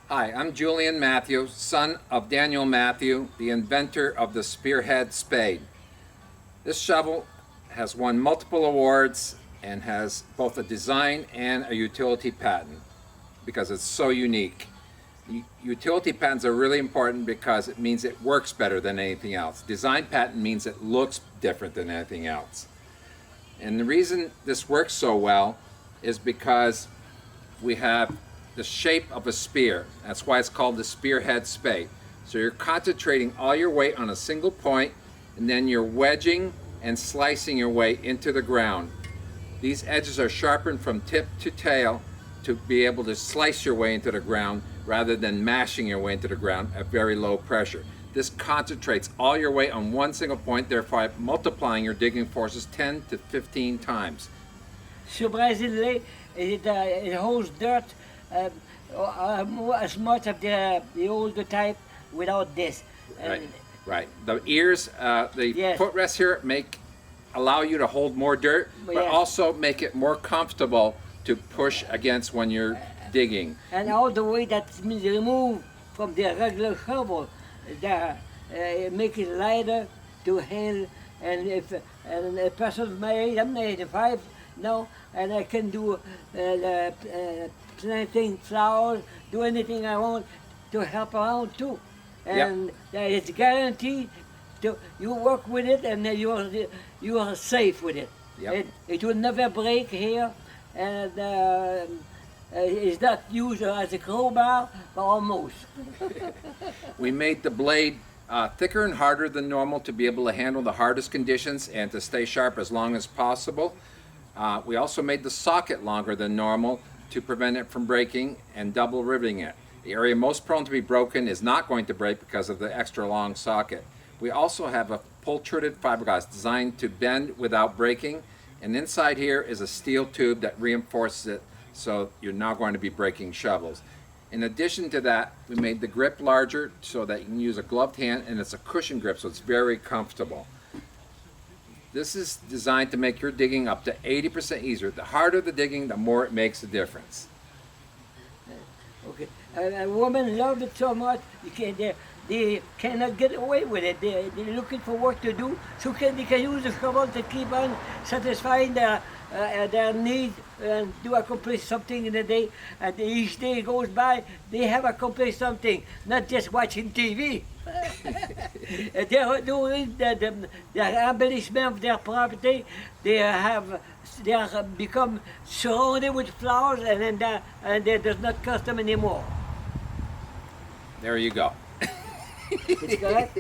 Hi, I'm Julien Mathieu, son of Daniel Mathieu, the inventor of the Spear Head Spade. This shovel has won multiple awards and has both a design and a utility patent because it's so unique. Utility patents are really important because it means it works better than anything else. Design patent means it looks different than anything else. And the reason this works so well is because we have the shape of a spear. That's why it's called the Spear Head Spade. So you're concentrating all your weight on a single point, and then you're wedging and slicing your way into the ground. These edges are sharpened from tip to tail to be able to slice your way into the ground rather than mashing your way into the ground at very low pressure. This concentrates all your weight on one single point, therefore multiplying your digging forces 10 to 15 times. Surprisingly, it holds dirt as much of the older type without this. Right. The ears, the Yes. footrests here allow you to hold more dirt, but Yes. also make it more comfortable to push against when you're digging. And all the way that's been removed from the regular shovel, make it lighter to handle. And if a person's my age, I'm 85 now, and I can do planting flowers, do anything I want to help around too. And it's guaranteed to you work with it, and you are safe with it. Yep. It will never break here, and it's not used as a crowbar, but almost. We made the blade thicker and harder than normal to be able to handle the hardest conditions and to stay sharp as long as possible. We also made the socket longer than normal to prevent it from breaking and double riveting it. The area most prone to be broken is not going to break because of the extra long socket. We also have a pultruded fiberglass designed to bend without breaking, and inside here is a steel tube that reinforces it so you're not going to be breaking shovels. In addition to that, we made the grip larger so that you can use a gloved hand, and it's a cushion grip, so it's very comfortable. This is designed to make your digging up to 80% easier. The harder the digging, the more it makes a difference. Okay, a woman loves it so much, they cannot get away with it. They're looking for work to do, so they can use the shovel to keep on satisfying their needs and to accomplish something in a day. And each day goes by, they have accomplished something, not just watching TV. They're doing the embellishment of their property. They have become surrounded with flowers, and that does not cost them anymore. There you go. It's correct?